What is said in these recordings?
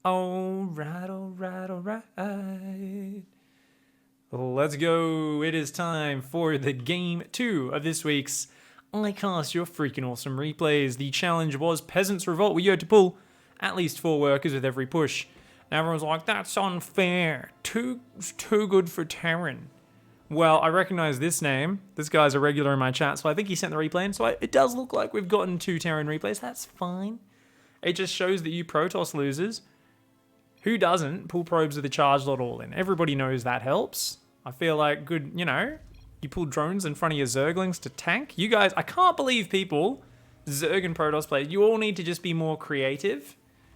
Alright, alright, alright. Let's go. It is time for the game 2 of this week's I Cast Your Freaking Awesome Replays. The challenge was Peasants Revolt, where you had to pull at least 4 workers with every push. And everyone's like, that's unfair. Too good for Terran. Well, I recognize this name. This guy's a regular in my chat, so I think he sent the replay in. So it does look like we've gotten 2 Terran replays. That's fine. It just shows that you Protoss losers, who doesn't pull probes with a charge lot all in? Everybody knows that helps. I feel like good, you pull drones in front of your Zerglings to tank. You guys, I can't believe people, Zerg and Protoss players, you all need to just be more creative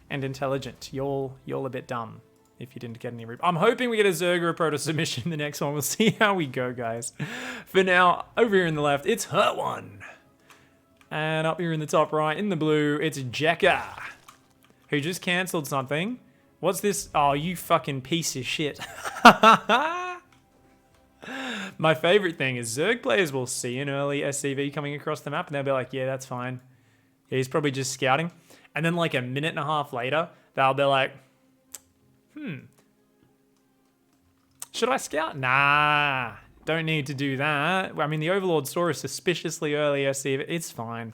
and intelligent. You're a bit dumb if you didn't get any I'm hoping we get a Zerg or a Protoss submission in the next one. We'll see how we go, guys. For now, over here in the left, it's One. And up here in the top right, in the blue, it's Jekka, who just cancelled something. What's this? Oh, you fucking piece of shit. My favorite thing is Zerg players will see an early SCV coming across the map and they'll be like, yeah, that's fine. Yeah, he's probably just scouting. And then like a minute and a half later, they'll be like, should I scout? Nah, don't need to do that. I mean, the Overlord saw a suspiciously early SCV. It's fine.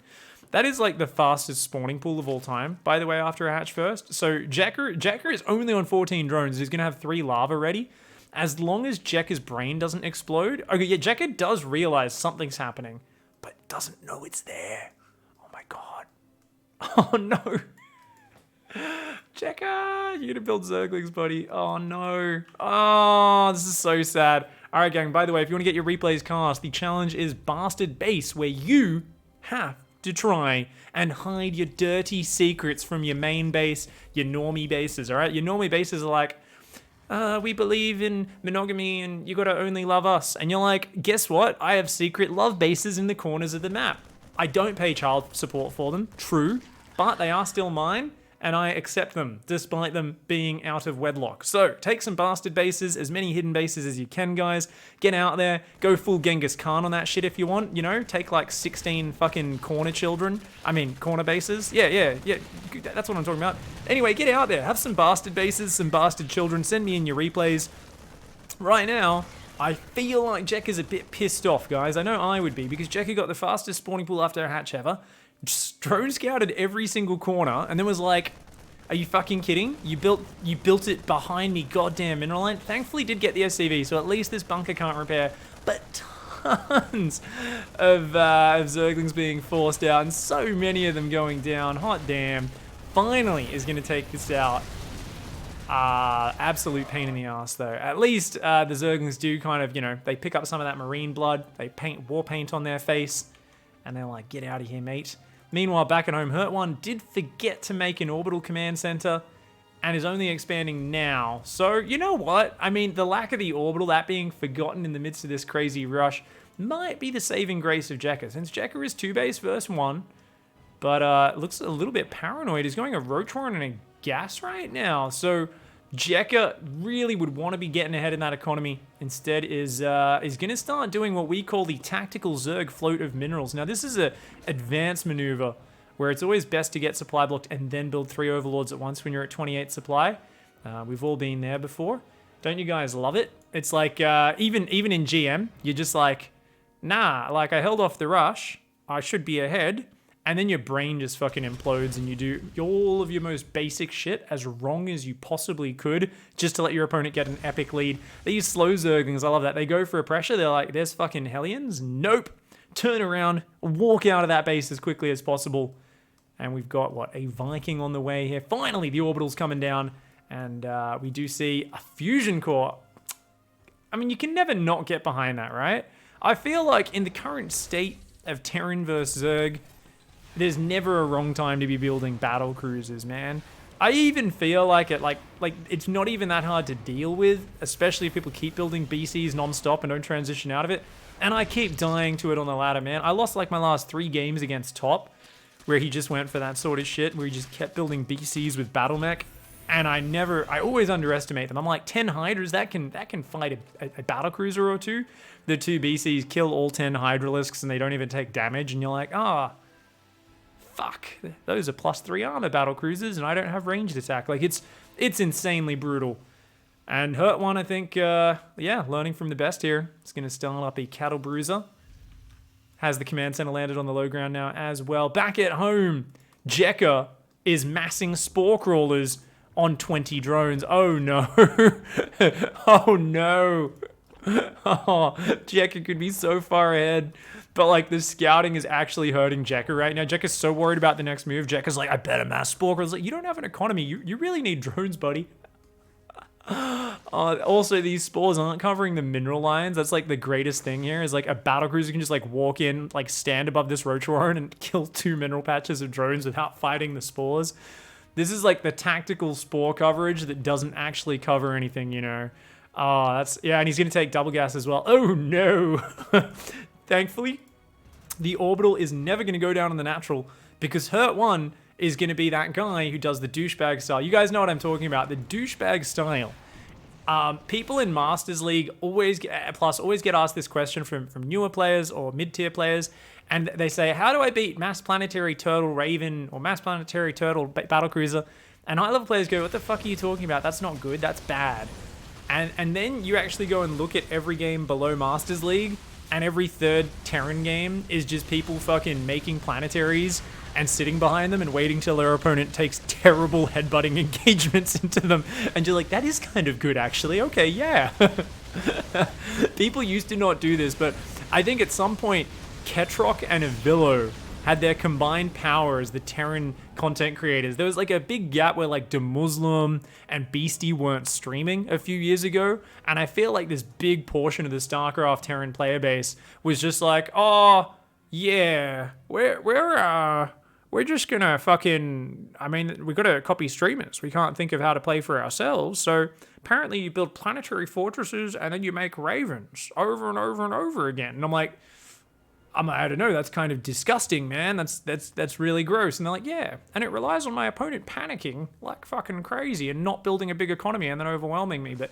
That is like the fastest spawning pool of all time, by the way, after a hatch first. So Jekka is only on 14 drones. He's going to have 3 lava ready. As long as Jekka's brain doesn't explode. Okay, yeah, Jekka does realize something's happening, but doesn't know it's there. Oh my god. Oh no. Jekka, you're going to build Zerglings, buddy. Oh no. Oh, this is so sad. All right, gang, by the way, if you want to get your replays cast, the challenge is Bastard Base, where you have to try and hide your dirty secrets from your main base, your normie bases, all right? Your normie bases are like, we believe in monogamy and you gotta only love us. And you're like, guess what? I have secret love bases in the corners of the map. I don't pay child support for them, true, but they are still mine and I accept them despite them being out of wedlock. So take some bastard bases, as many hidden bases as you can, guys. Get out there, go full Genghis Khan on that shit if you want, take like 16 fucking corner bases. Yeah, that's what I'm talking about. Anyway, get out there, have some bastard bases, some bastard children, send me in your replays. Right now, I feel like Jekka's a bit pissed off, guys. I know I would be, because Jekka got the fastest spawning pool after a hatch ever. Drone scouted every single corner and then was like, are you fucking kidding? You built it behind me, goddamn mineral line. Thankfully did get the SCV, so at least this bunker can't repair. But tons of Zerglings being forced out and so many of them going down. Hot damn. Finally is going to take this out. Absolute pain in the ass though. At least the Zerglings do kind of, they pick up some of that marine blood. They paint war paint on their face. And they're like, get out of here, mate. Meanwhile, back at home, One did forget to make an orbital command center and is only expanding now. So, you know what? I mean, the lack of the orbital, that being forgotten in the midst of this crazy rush, might be the saving grace of Jekka. Since Jekka is 2 base versus 1, but looks a little bit paranoid. He's going a Roach Warren and a Gas right now. So Jekka really would want to be getting ahead in that economy. Instead is going to start doing what we call the tactical Zerg float of minerals. Now this is a advanced maneuver where it's always best to get supply blocked and then build 3 overlords at once when you're at 28 supply. We've all been there before. Don't you guys love it? It's like even in GM, you're just like, nah, like I held off the rush. I should be ahead. And then your brain just fucking implodes and you do all of your most basic shit as wrong as you possibly could just to let your opponent get an epic lead. These slow Zerglings, I love that. They go for a pressure. They're like, there's fucking Hellions. Nope. Turn around, walk out of that base as quickly as possible. And we've got, what, a Viking on the way here. Finally, the orbital's coming down. And we do see a fusion core. I mean, you can never not get behind that, right? I feel like in the current state of Terran versus Zerg, there's never a wrong time to be building Battlecruisers, man. I even feel like it's not even that hard to deal with, especially if people keep building BCs non-stop and don't transition out of it. And I keep dying to it on the ladder, man. I lost like my last 3 games against Top, where he just went for that sort of shit, where he just kept building BCs with Battle Mech. And I always underestimate them. I'm like, 10 Hydras, that can fight a Battlecruiser or 2. The 2 BCs kill all 10 Hydralisks and they don't even take damage. And you're like, fuck, those are +3 armor Battlecruisers and I don't have ranged attack. Like, it's It's insanely brutal. And Hurt One, I think, yeah, learning from the best here. It's going to start up a cattle bruiser. Has the command center landed on the low ground now as well. Back at home, Jekka is massing spore crawlers on 20 drones. Oh no. Oh no. Oh, Jekka could be so far ahead. But like the scouting is actually hurting Jekka right now. Jekka's so worried about the next move. Jekka's like, I better mass spore crawlers. Like, you don't have an economy. You really need drones, buddy. Also, these spores aren't covering the mineral lines. That's like the greatest thing here is like a battlecruiser can just like walk in, like stand above this Rotorone and kill 2 mineral patches of drones without fighting the spores. This is like the tactical spore coverage that doesn't actually cover anything, you know. Oh, that's, yeah, and he's going to take double gas as well. Oh no. Thankfully, the orbital is never going to go down in the natural because Hurt One is going to be that guy who does the douchebag style. You guys know what I'm talking about. The douchebag style. People in Masters League always get asked this question from newer players or mid-tier players, and they say, how do I beat Mass Planetary Turtle Raven or Mass Planetary Turtle Battlecruiser? And high-level players go, what the fuck are you talking about? That's not good. That's bad. And then you actually go and look at every game below Masters League, and every third Terran game is just people fucking making planetaries and sitting behind them and waiting till their opponent takes terrible headbutting engagements into them. And you're like, that is kind of good, actually. Okay, yeah. People used to not do this, but I think at some point, Ketroc and Avillo had their combined power as the Terran content creators. There was like a big gap where like DeMuslim and Beastie weren't streaming a few years ago. And I feel like this big portion of the StarCraft Terran player base was just like, oh, yeah, we're just gonna fucking, I mean, we gotta copy streamers. We can't think of how to play for ourselves. So apparently you build planetary fortresses and then you make ravens over and over and over again. And I'm like, I don't know, that's kind of disgusting, man. That's really gross. And they're like, yeah. And it relies on my opponent panicking like fucking crazy and not building a big economy and then overwhelming me. But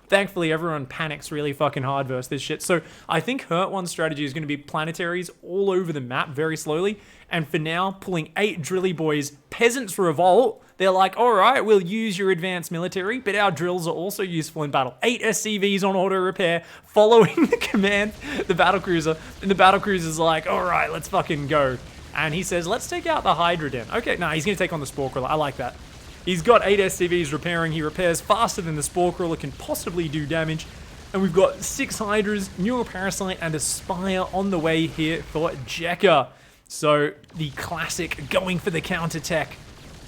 thankfully, everyone panics really fucking hard versus this shit. So I think Hurt One's strategy is going to be planetaries all over the map very slowly. And for now, pulling 8 Drilly Boys, Peasants Revolt. They're like, all right, we'll use your advanced military, but our drills are also useful in battle. 8 SCVs on auto repair, following the command, the Battlecruiser. And the Battlecruiser's like, all right, let's fucking go. And he says, let's take out the Hydra Den. Okay, no, he's going to take on the Spore Crawler. I like that. He's got 8 SCVs repairing. He repairs faster than the Spore Crawler can possibly do damage. And we've got 6 Hydras, Neuroparasite, and a Spire on the way here for Jekka. So the classic going for the counterattack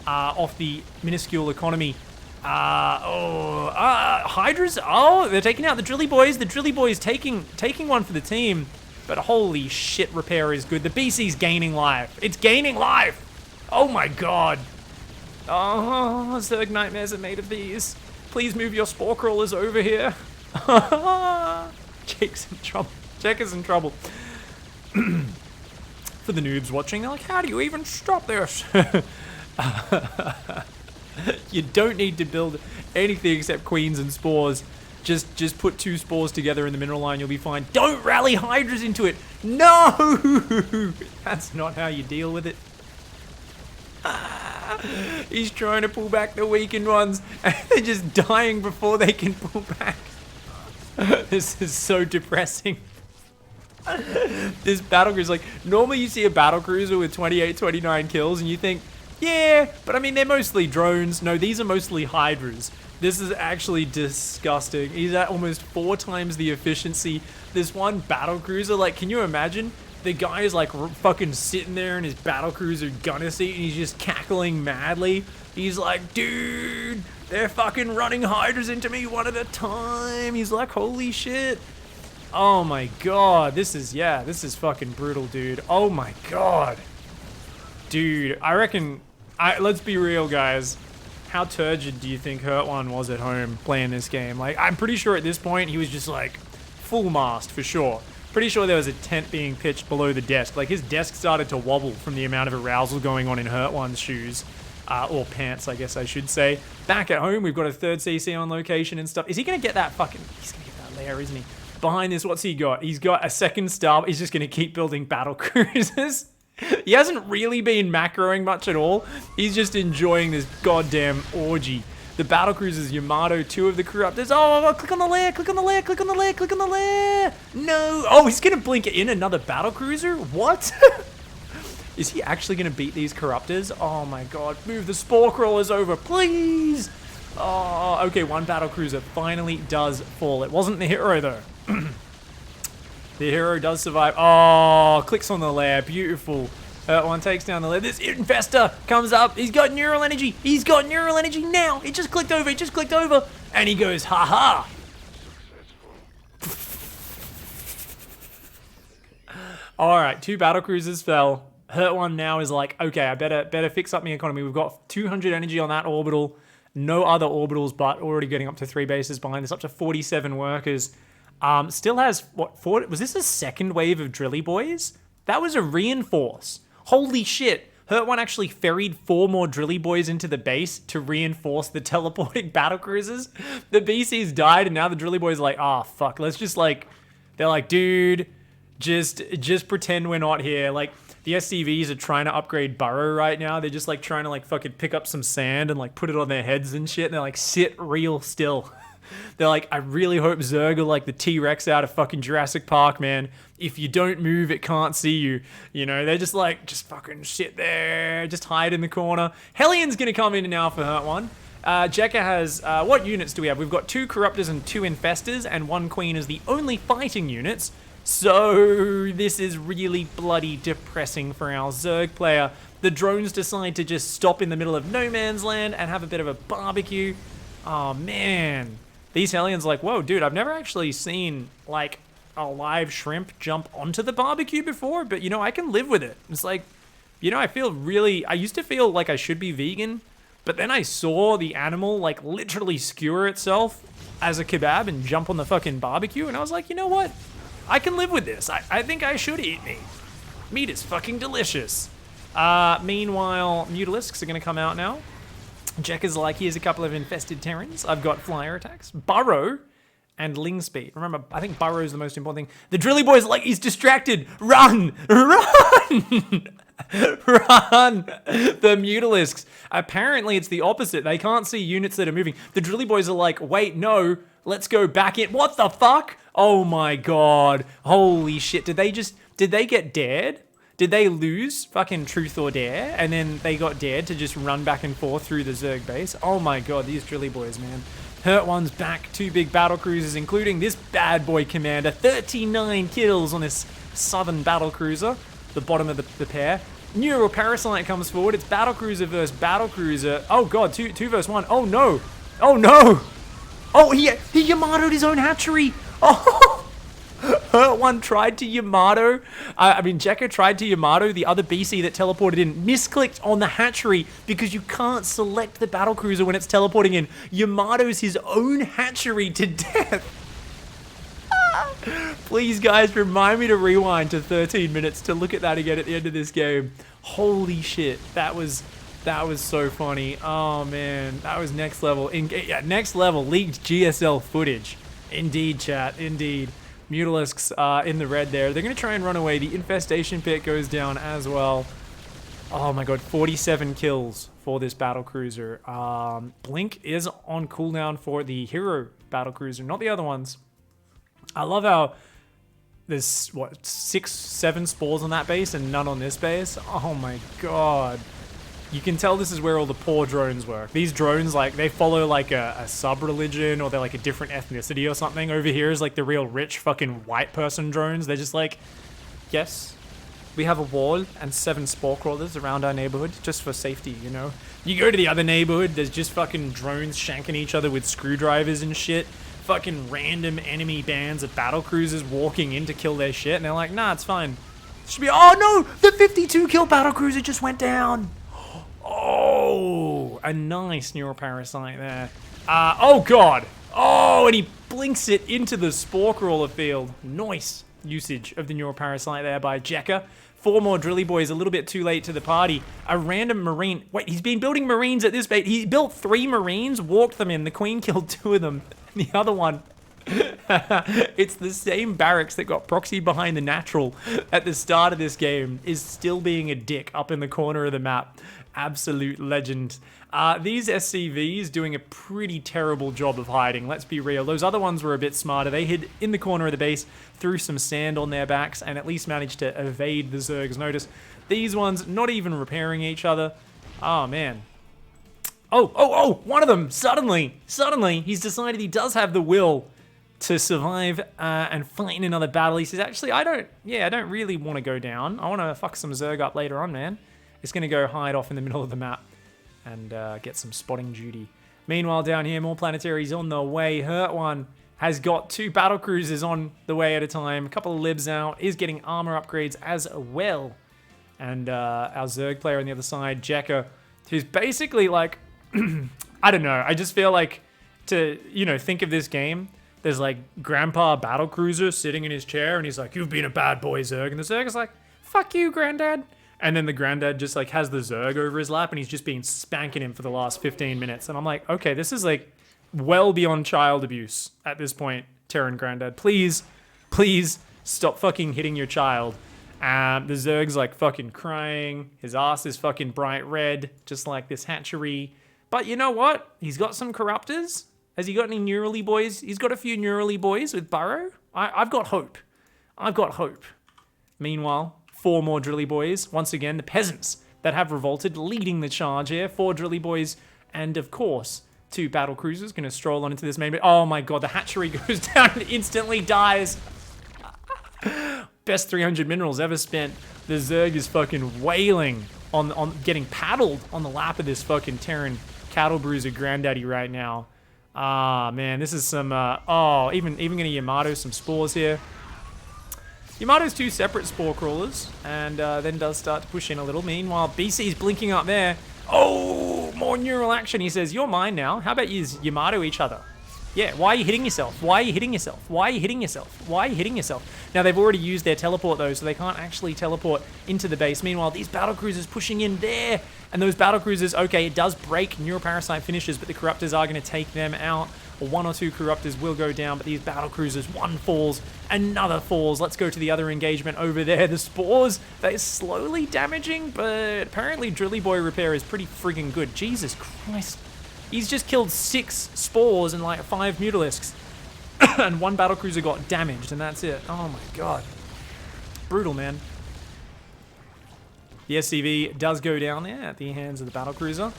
off the minuscule economy. Hydras. Oh, they're taking out the Drilly Boys. The Drilly Boys taking one for the team. But holy shit, repair is good. The BC's gaining life. It's gaining life. Oh my god. Oh, Zerg nightmares are made of these. Please move your spore crawlers over here. Jake's in trouble. Jake is in trouble. For the noobs watching, they're like, how do you even stop this? You don't need to build anything except queens and spores. Just put 2 spores together in the mineral line, you'll be fine. Don't rally hydras into it. No! That's not how you deal with it. He's trying to pull back the weakened ones, and they're just dying before they can pull back. This is so depressing. This battlecruiser, like, normally you see a battlecruiser with 28, 29 kills, and you think, yeah, but I mean, they're mostly drones. No, these are mostly hydras. This is actually disgusting. He's at almost 4 times the efficiency. This one battlecruiser, like, can you imagine? The guy is like fucking sitting there in his battlecruiser gunner seat, and he's just cackling madly. He's like, dude, they're fucking running hydras into me one at a time. He's like, holy shit. Oh my god, this is fucking brutal, dude. Oh my god. Dude, I reckon, let's be real, guys. How turgid do you think Hurt One was at home playing this game? Like, I'm pretty sure at this point, he was just like, full mast, for sure. Pretty sure there was a tent being pitched below the desk. Like, his desk started to wobble from the amount of arousal going on in Hurt One's shoes. Or pants, I guess I should say. Back at home, we've got a 3rd CC on location and stuff. Is he going to get that fucking... He's going to get that lair, isn't he? Behind this, what's he got? He's got a 2nd star. He's just going to keep building battle cruisers. He hasn't really been macroing much at all. He's just enjoying this goddamn orgy. The The Battlecruisers, Yamato, 2 of the Corruptors. Oh, click on the lair, click on the lair, click on the lair, click on the lair. No. Oh, he's going to blink in another Battlecruiser? What? Is he actually going to beat these Corruptors? Oh my god. Move the Spore Crawlers over, please. Oh, okay, 1 Battlecruiser finally does fall. It wasn't the hero, though. The hero does survive. Oh, clicks on the lair. Beautiful. One takes down the lair. This Infestor comes up. He's got neural energy. He's got neural energy now. It just clicked over. It just clicked over. And he goes, ha-ha. All right, 2 Battlecruisers fell. Hurt One now is like, okay, I better fix up my economy. We've got 200 energy on that orbital. No other orbitals, but already getting up to 3 bases behind this, up to 47 workers. Still has, what, 4, was this a second wave of Drilly Boys? That was a reinforce. Holy shit. Hurt One actually ferried 4 more Drilly Boys into the base to reinforce the teleporting Battlecruisers. The BCs died, and now the Drilly Boys are like, oh, fuck, let's just like, they're like, dude, just pretend we're not here. Like, the SCVs are trying to upgrade Burrow right now. They're just like trying to like fucking pick up some sand and like put it on their heads and shit. And they're like, sit real still. They're like, I really hope Zerg are like the T-Rex out of fucking Jurassic Park, man. If you don't move, it can't see you. You know, they're just like, just fucking sit there. Just hide in the corner. Hellions gonna come in now for Hurt One. Jekka has, what units do we have? We've got 2 Corruptors and 2 Infestors, and 1 Queen is the only fighting units. So this is really bloody depressing for our Zerg player. The drones decide to just stop in the middle of no man's land and have a bit of a barbecue. Oh man. These Hellions are like, whoa, dude, I've never actually seen like a live shrimp jump onto the barbecue before, but you know, I can live with it. It's like, you know, I used to feel like I should be vegan, but then I saw the animal like literally skewer itself as a kebab and jump on the fucking barbecue, and I was like, you know what? I can live with this. I think I should eat meat. Meat is fucking delicious. Meanwhile, Mutalisks are going to come out now. Jack is like, here's a couple of infested Terrans. I've got flyer attacks. Burrow and Ling Speed. Remember, I think Burrow is the most important thing. The Drilly Boy's like, he's distracted. Run! Run! Run! The Mutalisks. Apparently, it's the opposite. They can't see units that are moving. The Drilly Boys are like, wait, no. Let's go back in. What the fuck? Oh my god. Holy shit. Did they get dared? Did they lose fucking Truth or Dare? And then they got dared to just run back and forth through the Zerg base? Oh my god, these Drilly Boys, man. Hurt One's back. 2 big Battlecruisers, including this bad boy commander. 39 kills on this southern Battlecruiser. The bottom of the pair. Neural Parasite comes forward. It's Battlecruiser versus Battlecruiser. Oh god, 2 versus 1. Oh no. Oh no. Oh, he Yamato'd his own hatchery. Oh. Hurt One tried to Yamato. Jekka tried to Yamato, the other BC that teleported in, misclicked on the hatchery because you can't select the Battlecruiser when it's teleporting in. Yamato's his own hatchery to death. Please, guys, remind me to rewind to 13 minutes to look at that again at the end of this game. Holy shit, that was so funny. Oh man, that was next level. Next level leaked GSL footage. Indeed, chat. Indeed. Mutalisks in the red there. They're going to try and run away. The infestation pit goes down as well. Oh my god, 47 kills for this Battlecruiser. Blink is on cooldown for the hero Battlecruiser, not the other ones. I love how there's, what, 6, 7 spores on that base and none on this base? Oh my god. You can tell this is where all the poor drones work. These drones, like, they follow, like, a sub-religion, or they're, like, a different ethnicity or something. Over here is, like, the real rich fucking white person drones. They're just like, yes, we have a wall and 7 spore crawlers around our neighborhood, just for safety, you know? You go to the other neighborhood, there's just fucking drones shanking each other with screwdrivers and shit. Fucking random enemy bands of Battlecruisers walking in to kill their shit, and they're like, nah, it's fine. It should be, oh no, the 52 kill Battlecruiser just went down. Oh, a nice neuroparasite there. Oh god. Oh, and he blinks it into the spore crawler field. Nice usage of the neuroparasite there by Jekka. 4 more Drilly Boys, a little bit too late to the party. A random Marine. Wait, he's been building Marines at this base. He built 3 Marines, walked them in. The Queen killed 2 of them. The other one It's the same barracks that got Proxy behind the natural at the start of this game is still being a dick up in the corner of the map. Absolute legend. These SCVs doing a pretty terrible job of hiding, let's be real. Those other ones were a bit smarter. They hid in the corner of the base, threw some sand on their backs, and at least managed to evade the Zerg's notice. These ones not even repairing each other. Oh, man. Oh, one of them, suddenly, he's decided he does have the will to survive and fight in another battle. He says, actually, I don't really want to go down. I want to fuck some Zerg up later on, man. It's going to go hide off in the middle of the map and get some spotting duty. Meanwhile, down here, more planetaries on the way. Hurt One has got 2 Battlecruisers on the way at a time. A couple of libs out, is getting armor upgrades as well. And our Zerg player on the other side, Jekka, who's basically like, I don't know, I just feel like to, think of this game, there's like Grandpa Battlecruiser sitting in his chair and he's like, you've been a bad boy, Zerg. And the Zerg is like, fuck you, Granddad. And then the Granddad just like has the Zerg over his lap and he's just been spanking him for the last 15 minutes. And I'm like, okay, this is like well beyond child abuse at this point, Terran Granddad. Please stop fucking hitting your child. The Zerg's like fucking crying. His ass is fucking bright red, just like this hatchery. But you know what? He's got some corruptors. Has he got any neurally boys? He's got a few neurally boys with Burrow. I've got hope. Meanwhile, 4 more drilly boys. Once again, the peasants that have revolted leading the charge here. 4 drilly boys and, of course, 2 Battlecruisers going to stroll on into this main bit. Oh my god, the hatchery goes down and instantly dies. Best 300 minerals ever spent. The Zerg is fucking wailing on getting paddled on the lap of this fucking Terran cattle bruiser granddaddy right now. Ah, man, this is some, even gonna Yamato some spores here. Yamato's 2 separate spore crawlers, and then does start to push in a little. Meanwhile, BC's blinking up there. Oh, more neural action. He says, you're mine now. How about you Yamato each other? Yeah, why are you hitting yourself? Now, they've already used their teleport, though, so they can't actually teleport into the base. Meanwhile, these Battlecruisers pushing in there. And those Battlecruisers, okay, it does break Neuroparasite finishes, but the Corruptors are going to take them out. 1 or 2 Corruptors will go down, but these Battlecruisers, 1 falls, another falls. Let's go to the other engagement over there. The Spores, they're slowly damaging, but apparently Drilly Boy repair is pretty friggin' good. Jesus Christ. He's just killed 6 Spores and like 5 Mutalisks. And 1 Battlecruiser got damaged, and that's it. Oh my god. Brutal, man. The SCV does go down there at the hands of the Battlecruiser.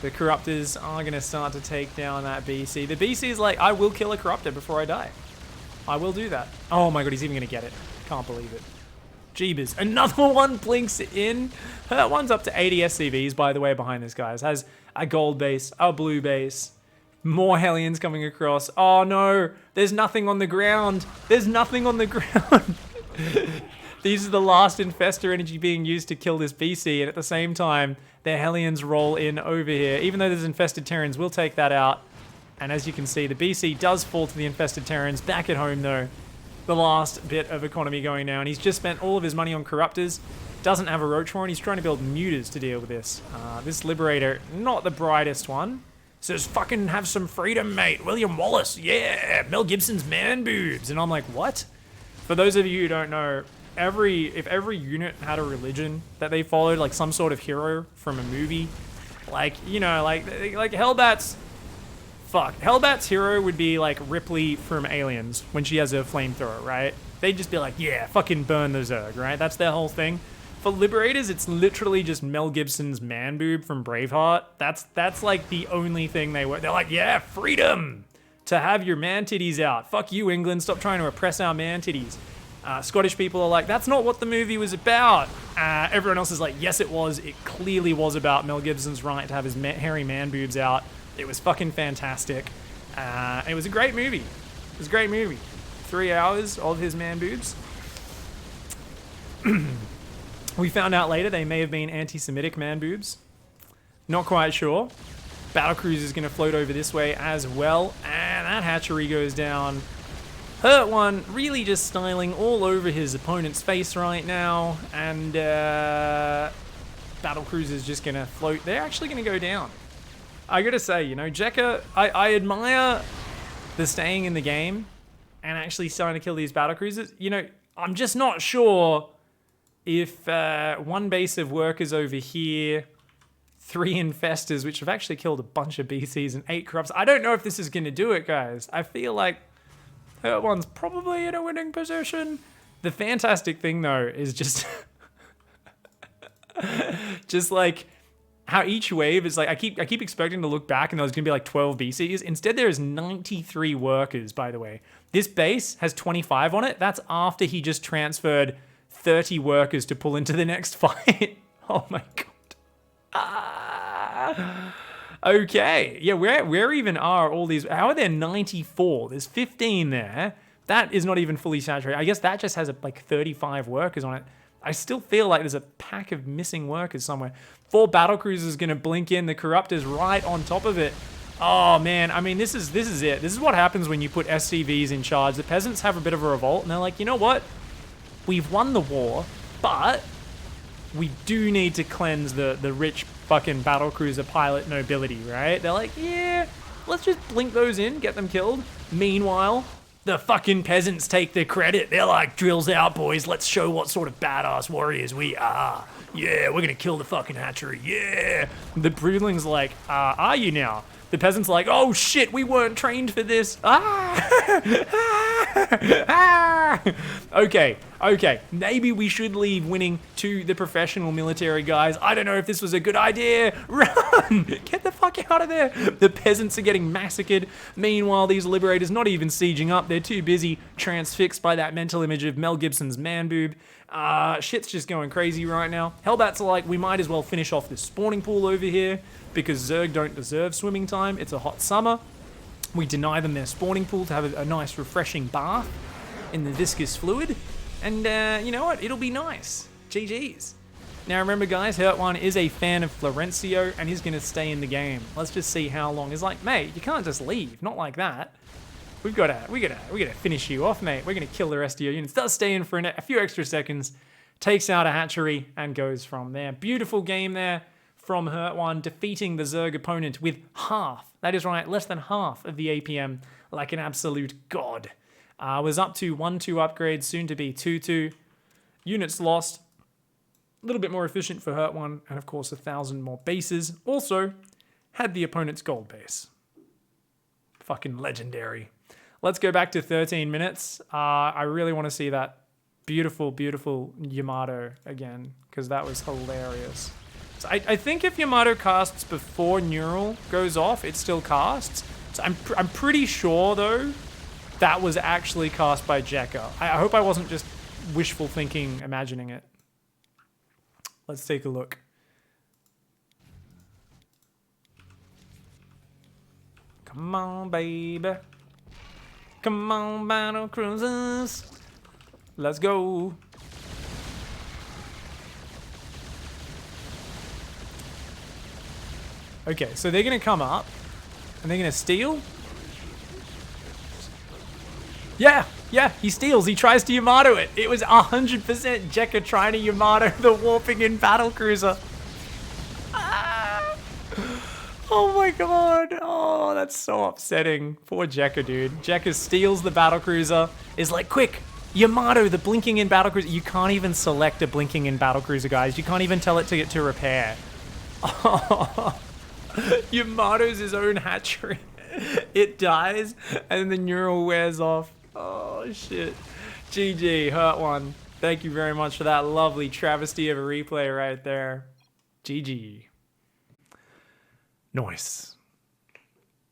The Corruptors are going to start to take down that BC. The BC is like, I will kill a Corruptor before I die. I will do that. Oh my god, he's even going to get it. Can't believe it. Jeebus. Another one blinks in. That one's up to 80 SCVs, by the way, behind this guy. It has a gold base, a blue base. More Hellions coming across. Oh no, there's nothing on the ground. These are the last Infestor energy being used to kill this BC, and at the same time, their Hellions roll in over here. Even though there's infested Terrans, we'll take that out. And as you can see, the BC does fall to the infested Terrans. Back at home, though, the last bit of economy going down. He's just spent all of his money on Corruptors. Doesn't have a Roach Horn. He's trying to build Muters to deal with this. This Liberator, not the brightest one. Says, fucking have some freedom, mate. William Wallace, yeah. Mel Gibson's man boobs. And I'm like, what? For those of you who don't know, if every unit had a religion that they followed, like some sort of hero from a movie, like, you know, like Hellbat's hero would be like Ripley from Aliens when she has a flamethrower, right? They'd just be like, yeah, fucking burn the Zerg, right? That's their whole thing. For Liberators, it's literally just Mel Gibson's man boob from Braveheart. That's like the only thing they were. They're like, yeah, freedom to have your man titties out. Fuck you, England. Stop trying to oppress our man titties. Scottish people are like, that's not what the movie was about. Everyone else is like, yes, it was. It clearly was about Mel Gibson's right to have his hairy man boobs out. It was fucking fantastic. It was a great movie. 3 hours of his man boobs. We found out later they may have been anti-Semitic man boobs. Not quite sure. Battlecruiser is going to float over this way as well. And that hatchery goes down. Hurt One really just styling all over his opponent's face right now. And Battlecruiser's just going to float. They're actually going to go down. I got to say, you know, Jekka, I admire the staying in the game and actually starting to kill these battlecruisers. You know, I'm just not sure if one base of workers over here, 3 infestors, which have actually killed a bunch of BCs and 8 corrupts. I don't know if this is going to do it, guys. I feel like Hurt One's probably in a winning position. The fantastic thing, though, is just... just like how each wave is like, I keep expecting to look back and there's going to be like 12 BCs. Instead, there is 93 workers, by the way. This base has 25 on it. That's after he just transferred 30 workers to pull into the next fight. Oh my god. Okay, yeah, where even are all these? How are there 94? There's 15 there. That is not even fully saturated. I guess that just has like 35 workers on it. I still feel like there's a pack of missing workers somewhere. 4 battlecruisers gonna blink in. The Corruptor's right on top of it. Oh man, I mean, this is it. This is what happens when you put SCVs in charge. The peasants have a bit of a revolt, and they're like, you know what? We've won the war, but we do need to cleanse the rich fucking battlecruiser pilot nobility, right? They're like, yeah, let's just blink those in, get them killed. Meanwhile, the fucking peasants take the credit. They're like, drills out, boys. Let's show what sort of badass warriors we are. Yeah, we're gonna kill the fucking hatchery. Yeah. The broodling's like, are you now? The peasants are like, oh shit, we weren't trained for this. Okay, maybe we should leave winning to the professional military guys. I don't know if this was a good idea. Run! Get the fuck out of there. The peasants are getting massacred. Meanwhile, these liberators not even sieging up. They're too busy transfixed by that mental image of Mel Gibson's man boob. Shit's just going crazy right now. Hellbats are like, we might as well finish off this spawning pool over here because Zerg don't deserve swimming time. It's a hot summer. We deny them their spawning pool to have a nice refreshing bath in the viscous fluid. And you know what? It'll be nice. GG's. Now remember guys, Hurt One is a fan of Florencio and he's gonna stay in the game. Let's just see how long. He's like, mate, you can't just leave. Not like that. We gotta finish you off, mate. We're gonna kill the rest of your units. Does stay in for a few extra seconds, takes out a hatchery and goes from there. Beautiful game there from Hurt One, defeating the Zerg opponent with half, that is right, less than half of the APM, like an absolute god. Was up to 1-2 upgrades, soon to be 2-2. Units lost, a little bit more efficient for Hurt One, and of course 1,000 more bases. Also, had the opponent's gold base. Fucking legendary. Let's go back to 13 minutes. I really want to see that beautiful, beautiful Yamato again, because that was hilarious. So I think if Yamato casts before Neural goes off, it still casts. So I'm pretty sure, though, that was actually cast by Jekka. I hope I wasn't just wishful thinking, imagining it. Let's take a look. Come on, baby. Come on, Battlecruisers. Let's go. Okay, so they're gonna come up and they're gonna steal. Yeah, he steals. He tries to Yamato it. It was 100% Jekka trying to Yamato the warping in Battlecruiser. Oh my god. Oh, that's so upsetting. Poor Jekka, dude. Jekka steals the Battlecruiser. Is like, quick, Yamato the blinking in Battlecruiser. You can't even select a blinking in Battlecruiser, guys. You can't even tell it to get to repair. Oh. Yamato's his own hatchery. It dies and the neural wears off. Oh shit. GG, Hurt One. Thank you very much for that lovely travesty of a replay right there. GG. Nice.